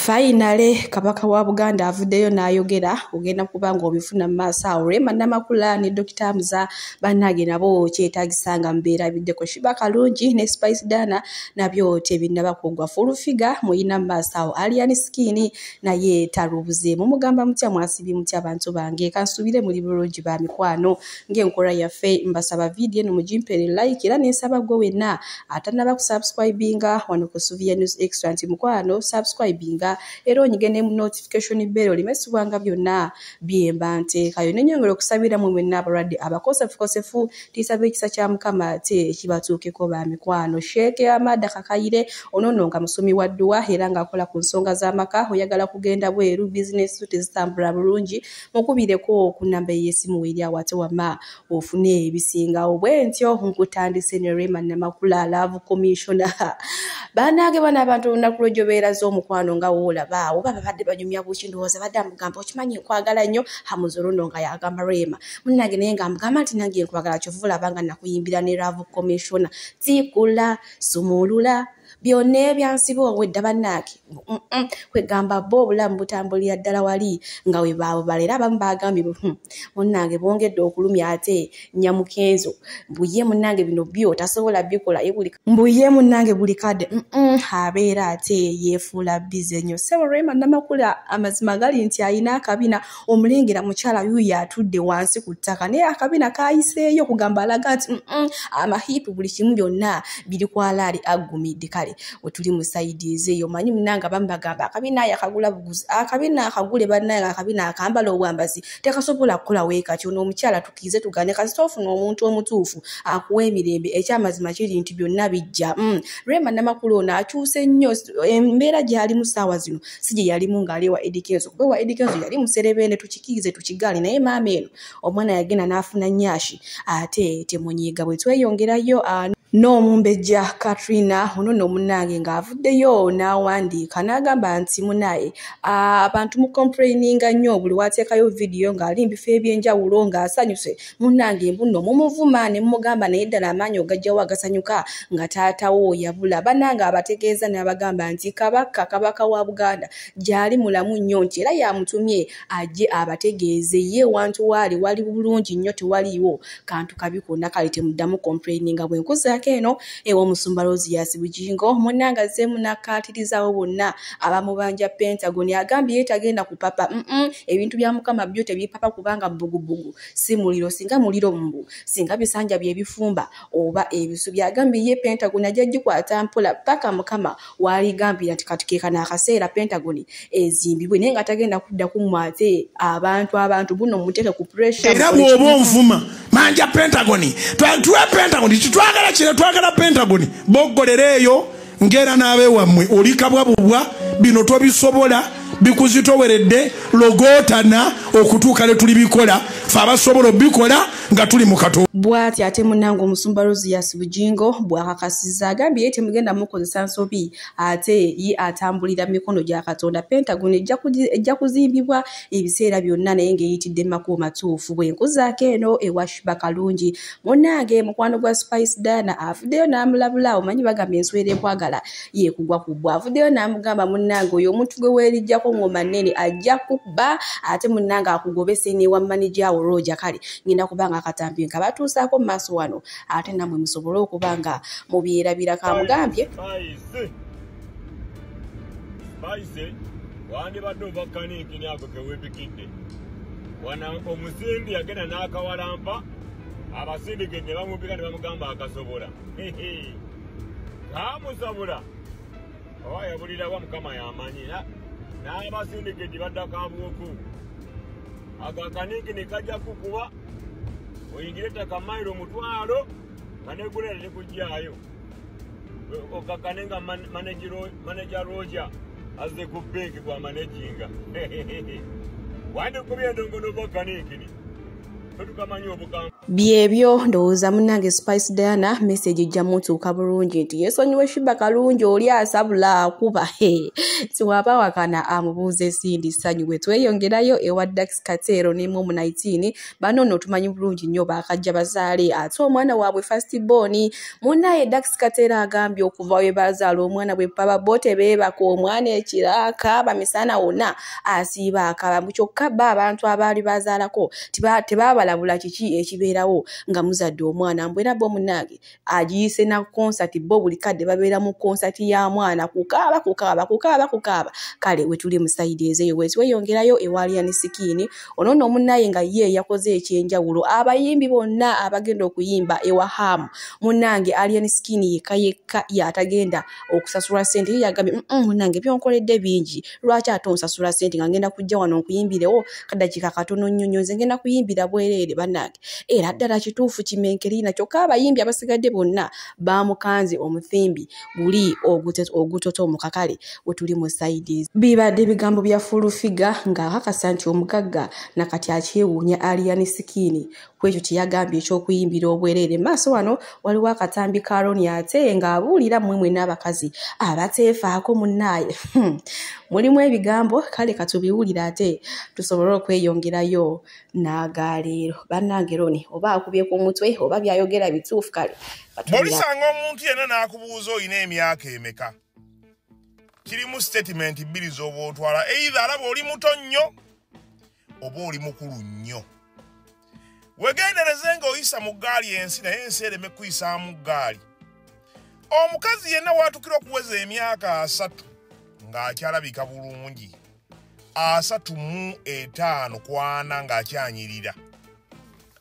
Finally kabaka wa Buganda avuddeyo n'ayogera ogenda kubanga obifuna mu maaso awo Rema Namakula ne Dr. Muza bannage nabo kyetagisanga mbeera biddeko Shiba Kalungi ne Spice Dana nabyo tebinnaba kugwa full figure muyina mu maaso awo Alian Skin naye tarubuze mu mugamba mutya mwasibi mutya abantu bange kansubire muri bulungi ba mikwano ng'enkola yaffe mbasaba video no mujimpere like era n'ensaba gwe wenna atanaba kusubscribinga wano ku Suvia News Extra nti mukwano subscribinga era onyigene mu notification bell limesubwanga byonna byemba nteekayo nenyongera okusabira mu mwenna abalwadde abakosefu tisabe ekisa kya Mukama te kibatuukeko ba mikwano Sheikh Amada Kakayire onono nga musomi wa dduwa era nga akola ku nsonga z'amaka oyagala kugenda bweru business tezitambula bulungi mukubireko ku namba y'essimu eri awate wama ofune ebisinga obwentyo nkutandise ne Rema Namakula Love Commissioner banage bana abantu nakulojobeera z'omukwano nga wolaba oba babadde banyumya buki ndowooza badde amugamba okimanyi nkwagala nnyo hamuzolono nga yagamba Rema munnage naye nga amugamba nti nange nkwagala kyovula banga nakuyimbira ne Love Commissioner tikula sumulula byonna ebyansibo owedda bannake kwegamba bo obulamu butambulira ddala wali nga we baabo balera abamu bagambye munnange bongedde okulumya ate nyamukenzo mbuye munnange bino byo tasobola bikola mbuye munnange buli kadde abeera ate yeefuula bize nnyo Sebo Rema Namakula amazima gali nti ayina akabina omulengera mukyala yuyo atudde wansi ku ttaka naye akabina kayiseeyo kugamba alaga nti amahipu buli kimu byonna biri kwalaali aggumidde kale otuli mu sides eyo manyi munanga bambagamba akabina yakagula buguzi akabina akagule bannaye akabina akambala obwambazi tekasobola kukola weeka kyo n'omukyala tukize tugane kasitofu n'omuntu omutuufu akuwa emirembe ekyamazima kiri nti byonna bijja Rema Namakula ono akyuse nnyo embeera gyali mu ssaawa zino si gye yalimu ng'alewa Edikezo kuba wa Edikezo yali muserebene tukikize tukigali naye maama eno omwana yagenda n'afuna nnyashi ate temunyiiga bwe tweyongerayo n'omumbejja Katrina ono munnange ng'avuddeyo n'awandiika n'agamba nti munaye abantu mu complaininga nnyo buli wateekayo video ng'ali mbifo ebyenjawulo ng'asanyuse munnange mbuno mumuvuma ne mumugamba naye ddala amaanyi ogajjawo agasanyuka nga taatawo yabula bannange abategeeza n'abagamba nti kabaka wa Buganda gyali mulamu nnyo nti era yamutumye ajje abategeeze ye wantu wali bulungi nnyo tewaliiwo kantu kabi konna kali temuddamu complaininga bwenkuza keno ewo musumba Rose Bujingo munanga zemu nakatirizawo bonna abamubanja Pentagon agambye yetagenda kupapa ebintu bya Mukama byo tebipapa kubanga bugubugu si muliro singa muliro mbu singa bisanja byebifumba oba ebisu byagambye ye Pentagon ajja kwata mpola paka Mukama wali gambye ati katukeka na akaseera Pentagon ezimbibwe nenga atagenda kudda kumwate abantu buno muteke ku pressure era bwobo nvuma manja Pentagon tuwe Pentagon twagala kire twagala Pentagon bogolereyo ngera nabe wamwe olikabwa bubwa bino tobisobola bikuzitoweredde logotana okutuuka le tuli bikola fa abasobola bikola nga tuli mu kato bwati ate munango musumba Rose Bujingo bwakakasiza agambye ete mugenda mukozesa nsobi ate yi atambulira mikono gya Katonda Pentagon ejja kuzimbibwa ebiseera byonna naye ng'eyitidde makulu matuufu bwenkuzaako eno ewa Shiba Kalungi munnange mukwano gwa Spice Dana avuddeyo n'amulabula omanyi bagambye enswera ekwagala yeekugwa ku bwa avuddeyo n'amugamba munnange oyo omuntu gwe weerijjako ngoma nnene ajja kuba ate munnange akugobese ne wa manager wo Roja kale ngenda kubanga akatambi nga batuusaako mu maaso wano ate namwe musobole okubanga mubyerabira kamugambye Spice wandi badde obakkaniki nyako kewebikidde wana omusimbi yagenda n'akawalampa abasindikedde bamupika ne bamugamba akasobola kamusobola oba yabulirawa Mukama yamanyi n'abasindikedde baddako abwoku akakaniki ne kajja kukuba oyingire ettaka mayiro omutwalo nga negulera nekujjayo okakanenga manager Roja azze ku benki gwa manejinga wandikubya endongo n'obakanikini tukamanyi obukambwe byebyo ndowooza munnange Spice Diana message ejja mutuuka bulungi nti yeesonyiwe Sheebah Kalungi oli asabula akuba siwaba wakana amubuuze Sindi ssanyuwe tweyongerayo ewa Dax Katero ne mu 19 bano no tumanyi bulungi nnyo bakajja bazaale ate omwana waabwe first born munnaye Dax Katero agambye okuva we bazaala omwana bwe papa bote beebaka omwana ekiraka bamisana wonna asiiba akaba kyokka abantu abaali bazaalako tebabalabula kiki ekibeerawo nga muzadde omwana mbwera bo munnange agiyise na concert bo buli kadde babeera mu concert ya mwana kukaaba kale wetuli mu side ezeyo wetweyongerayo ewaliya ne Sikini ono munnaye nga ye yakoze ekyenjawulo abayimbi bonna abagenda okuyimba ewa Hamu munnange aliya ne Sikini yekka yatagenda okusasula sente yagambye munnange byonkoledde bingi lwaki atonsasula sente nga ngenda kujja wano okuyimbirewo kadakika katono nnyo nze ngenda kuyimbira bwereere bannange era ddala kituufu kimenkerina kyokka abayimbi abasigadde bonna bamukanze omuthimbi guli ogutoto omukakale wetuli mu sides bibadde bigambo bya full figure nga akakasa nti omugagga nakati akyewuunya aliya ne Sikini kwekyo kyeyagambye ekyokuyimbira obwereere maaso wano waliwo akatambi ka Roni ate nga abuulira mmwe n'abakazi abateefaako munnaaye mulimu ebigambo kale katubiwulire ate tusobole okweyongerayo n'agaleero bannange Roni oba akubye ku mutwe oba byayogera bituufu kale bw'olisanga omuntu yenna n'akubuuza oyina emyaka emeka kirimu statement bbiri z'oba otwala either alaba oli muto nnyo oba oli mukulu nnyo wegendereze ng'oyisa mu ggaali ensi naye ensi ereme kuyisaamu ggaali omukazi yenna waatukira okuweza emyaka 3 ng'akyalabika bulungi 35 kwana ng'akyanyirira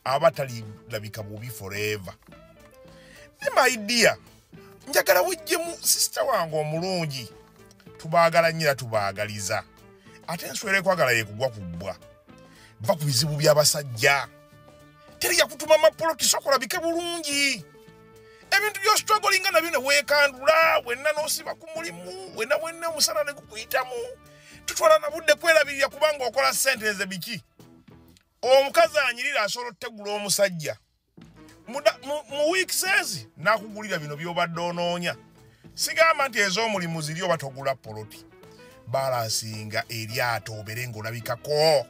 aba talirabika bubi forever ne my dear njagala wujjemu sister wange omulungi tubaagala nnyira tubaagaliza ate enswera ekwagala yekugwa kubbwa va ku bizibu by'abasajja teri yakutuma mapoloti sokolabike bulungi ebintu by'ostrugglinga nabyo ne weekandula wenna n'osiba ku mulimu wenna omusana ne gukuyitamu tutwala na budde kwerabirira kubanga okola ssente eze biki omukazi anyirira asobola otegula omusajja mu weeks ezi n'akugulira bino by'obadde onoonya sigamba nti ez'omulimu ziri oba togula poloti balansinga eryato obere ng'olabikako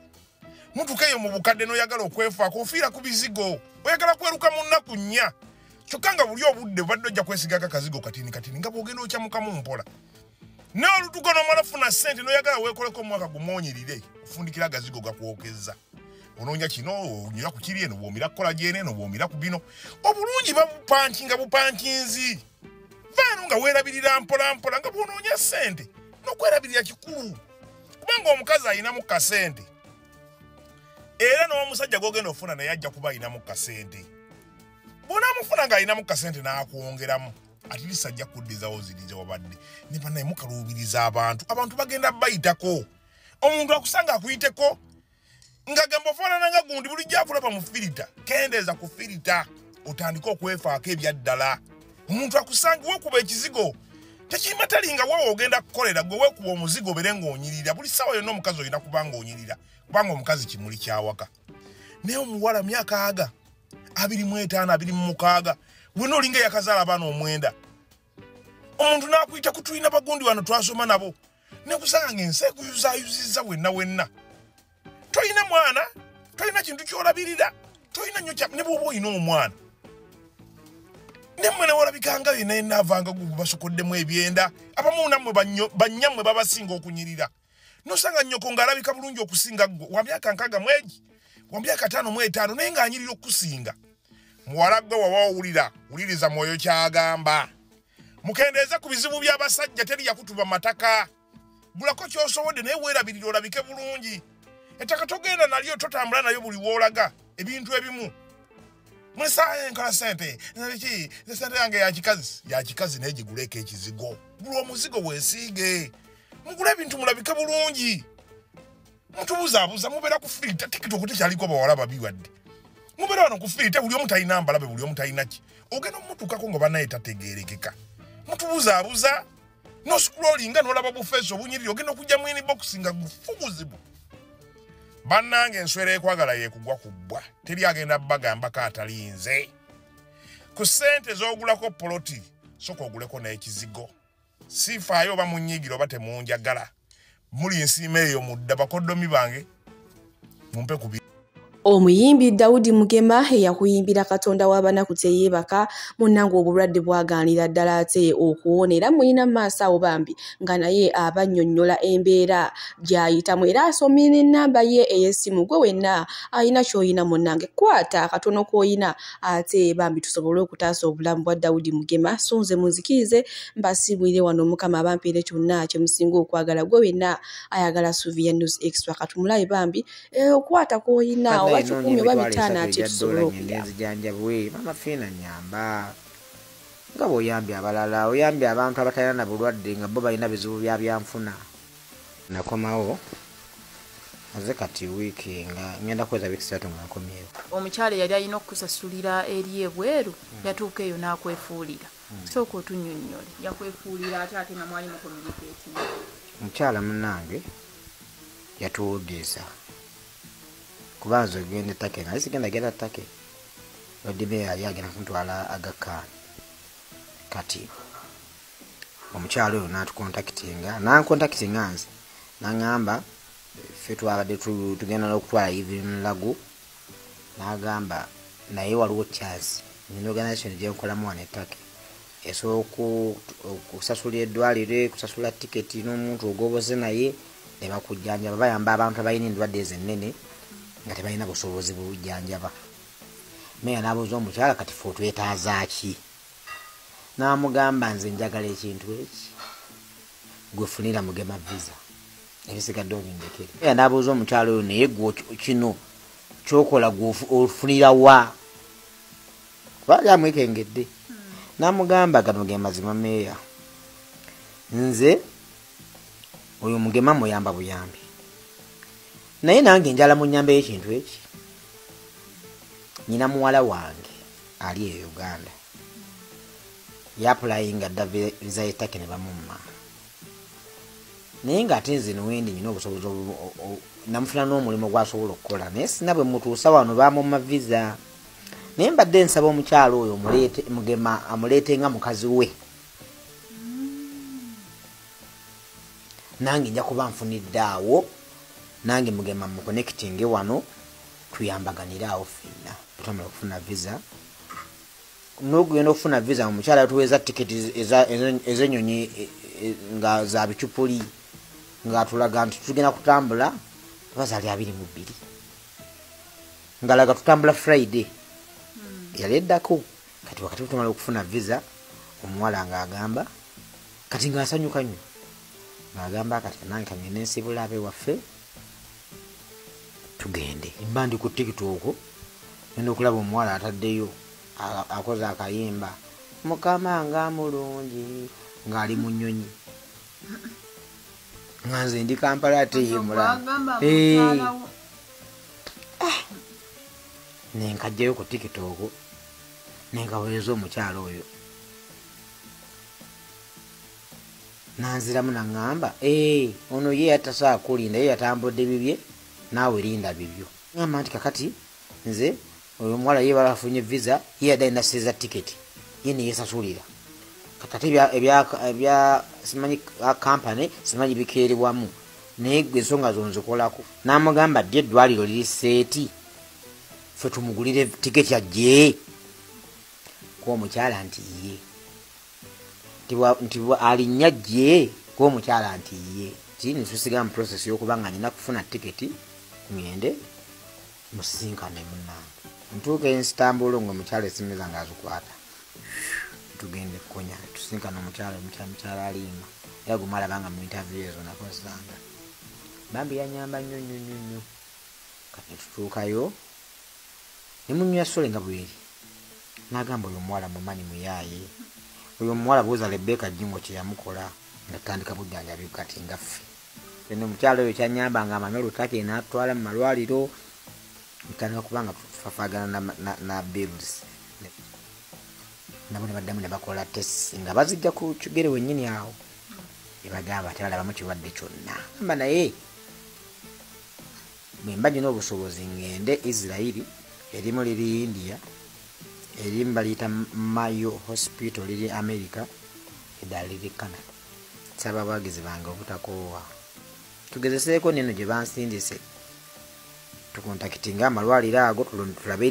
mutukeyo mu bukadde n'oyagala okwefaako ofiira ku bizigo oyagala kweruka mu nnaku nnya kyokka nga buli obudde obadde ojja kwesigako akazigo katini nga bw'ogenda okyamukamu mpola ne olutugo n'omala funa ssente n'oyagala weekoleko omwaka gumoonyirire ofundikira agazigo gakwokezza onoonya kino onyira ku kiri eno bw'omira kukola gyene eno bw'omira ku bino obulungi babupankinga bupankinzi vaano nga weerabirira mpola nga bw'onoonya ssente n'okwerabirira kikulu kubanga omukazi ayinamu kasente era n'omusajja gw'ogenda ofuna naye ajja kuba ayinamu kasente bw'onaamufuna ng'ayinamu kasente n'akwongeramu ati lisa ajja kuddizawo ziri ze wabadde ne bannaye mukaluubiriza abantu bagenda bayitako omuntu akusanga akuyiteko nga gamba ofaanana nga gundi bulijjo akulaba mu firita kendeeza ku firita otandike okwefaako ebyaddala omuntu akusanga weekuba ekizigo tekimatalinga wewe ogenda kukolera gwe weekuba omuzigo obere ng'onyirira buli ssaawa yonna omukazi olina kubanga onyirira kubanga omukazi kimuli kyawaka naye omuwala myaka aga 25 26 wena olinga yakazaala abaana 9 omuntu n'akuyita kutulina bagundi wano twasoma nabo nekusanga ng'ensi ekuyuzaayuzizza wenna tolina mwana tolina kintu kyolabirira tolina nnyo ne bw'oba olina omwana ne mmwe ne wolabikanga yenna naavanga gubasokoddemu ebyenda abamu nammwe bannyammwe babasinga okunyirira nosanga nnyoko ng'alabika bulungi okusinga ggwe wa myaka 6 mwegi wa myaka 5 mu 5 naye ng'anyirira okusinga muwala gwe waba wuliriza mwoyo kyagamba mukendeeze ku bizibu by'abasajja teri yakutuba mataka gulako ky'osobodde naye weerabirira olabike bulungi ettaka togenda nalyo totambula nayo buli woolaga ebintu ebimu mulisaayo enkola sente nabiki sente yange yakikazi naye giguleko ekizigo buli omuzigo weesiige mugule ebintu mulabike bulungi mutubuzaabuza mubeera ku filita tikitoko tekyaliko bawala babi wadde mubeera wano ku filita buli omu talina mbalabe buli omu talina ki ogenda omutuukako nga bannaye tategeerekeka mutubuzaabuza noscrollinga n'olaba bufeesi obunyirira ogenda okujja mu inbox nga gufuguzibu bannange enswera ekwagala yekugwa kubbwa teri agenda bagambako atalinze ku ssente z'ogulako poloti soka oguleko n'ekizigo sifaayo oba munyiigira oba temunjagala muli nsiima eyo mudda bakoddomi bange mumpe ku Omuyimbi Daudi Mugema yakuyimbira Katonda w'abanaku teyeebaka munnange obulwadde bwaganira ddala ate okuwonera mulina maaso awo bambi nga naye abannyonnyola embeera gy'ayitamu era asomye n'ennamba ye ey'essimu gwe wenna ayina ky'oyina munnange kwata akatono k'oyina ate bambi tusobole okutaasa obulamu bwa Daudi Mugema sunze munzikirize mbasiibulire wano Mukama abampeere kyonna kye musinga okwagala gwe wenna ayagala Sylvia News Extra katumulabe bambi okwata k'oyina wachukumi oba bitana ati tusobole okujanjabwe mama Fina nyamba nga bw'oyambye abalala oyambye abantu abatalina na bulwadde nga bo balina bizibu bya byanfuna nakomawo aze kati wiiki nga ngenda kweza wiiki 3 nga nkomyewo omukyala yali alina okusasulira eri ebweru yatuuka eyo n'akwefuulira sooka otunnyonnyole yakwefuulira ate nga mwali mu communicate omukyala munnange yatuwudiza kubanza ogenda ettake nga lisigenda genda ttake odime yali agenda kuntwala agakaani kati omukyalo oyo n'atukontakitinga nankontakitinga nze n'aŋŋamba ffe twabadde tugenda n'okutwala Evelyn Lagu n'agamba naye waliwo chance nina organisation gyenkolamu wano ettake esobola okusasulira eddwaliro kusasula tiketi n'omuntu ogoboze naye ne bakujjanjaba bayamba abantu abalina endwadde ezennene nga tebalina busobozi bujjanjaba meya n'abuuza omukyala kati ffe otwetaaza ki n'amugamba nze njagala ekintu eki gwefunira Mugema visa ebisigadde obindekere meya n'abuuza omukyala oyo naye gwe kino kyokola gwofunira wa kubali amwekengedde n'amugamba gano ge mazima meya nze oyo Mugema muyamba buyambi naye nange njala mu nnyamba y'ekintu eki nyina muwala wange ali e Uganda yapulayinga dda visa y'ettake ne bamumma naye ng'ate nze newendi nyina obusobozi namufuna n'omulimu gw'asobola okukola naye sina bwe mutuusa wano bamumma visa naye mbadde nsaba omukyalo oyo Mugema amuleetenga mukazi we nange nja kuba nfunidde awo nange Mugema mu connecting wano tuyambaganira awo fina tutamala okufuna visa n'okugenda okufuna visa omukyala yatuweeza tiketi ez'ennyonyi nga za bicupuli nga tulaga nti tugenda kutambula abazaali 22 nga laga tutambula Friday yaleddako kati wakati tutamala okufuna visa omuwala ng'agamba kati ng'asanyuka nnyo ng'agamba kati nange kangende nsibula abe waffe tugende mbandi ku TikTok nenda okulaba omuwala ataddeyo akoze akayimba Mukama nga mulungi ng'ali mu nnyonyi nga nze ndi Kampala ateyimula nenkajjayo ku TikTok nenkaweereza omukyalo oyo nanziramu naŋŋamba ono ye yatasaa kulinda ye yatambudde bibye naawe linda bibyo ngamba nti kakati nze oyo omuwala ye balafunye visa ye yadde alina seza tiketi ye neyesasulira kakati ebya simanyi kampani simanyi bikeerebwamu naye gwe ensonga zo nzikolako n'amugamba ddi eddwaliro liri seeti ffe tumugulire tiketi ajje kwomukyala nti ye nti alinnya jje kwomukyala nti ye tini tusigamu process y'okuba nga nina kufuna tiketi ngende musisinkane munnange ntuuka ensitambula ng'omukyala esimiza ng'azikwata tugende kukonya tusinkana omukyala aliima era gumala banga mu interview ezo nakozanga bambi yanyamba nnyo kati tutuukayo ne munnywa sole nga bweri n'agamba oyo omuwala mumanyi muyaaye oyo omuwala buuza Rebecca Jingo kye yamukola nga tutandika bujjanjabi kati nga ffe eno omukyala oyo kyanyamba nga amanyi olutake n'atwala mu malwaliro ntandika kubanga tufafaagana na bills nabo ne baddamu ne bakola test nga bazijja ku kigere wennyini awo ebagamba ati alabamu kirwadde kyonna amba naye mwemba gino obusobozi ngende Israeli erimu liri India erimu baliyita Mayo Hospital liri America eddala liri Canada saba abawagizi bange obutakoowa tugezeseeko neno gye bansindise tukontakitinga amalwaliro ago tulabe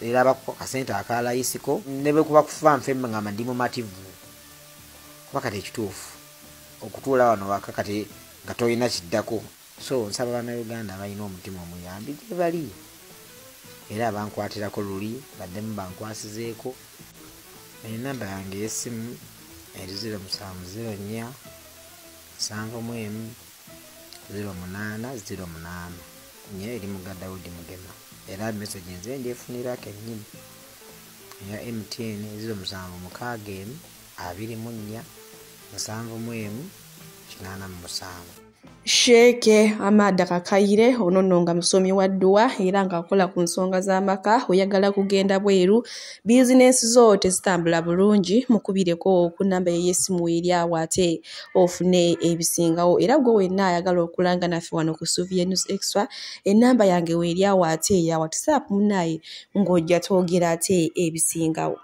erabako akasente akalayisiko ne bwe kuba kufa nfe nga mandimu mativu kuba kati ekituufu okutuula wano waka kati nga tolina kiddako so nsaba bannayuganda abalina omutima omuyambi gye bali era abankwatirako luli baddemu bankwasizeeko enamba yange y'essimu eri 0704 71 0808 nye eri Mugadda Daudi Mugema era message nze ndyefunira kennyini ya MTN 0761 24 71 87. Sheeke Amada Kakayire ono nno nga musomi wa dduwa era ng'akola ku nsonga z'amaka oyagala kugenda bweru bizinesi zo tezitambula bulungi mukubireko ku nnamba y'essimu eri awo ate ofune ebisingawo era gwe wenna ayagala okulanga naffe wano ku Sylvia News Extra ennamba yange weeri awo ate eya WhatsApp munaye ng'ojja twogera ate ebisingawo.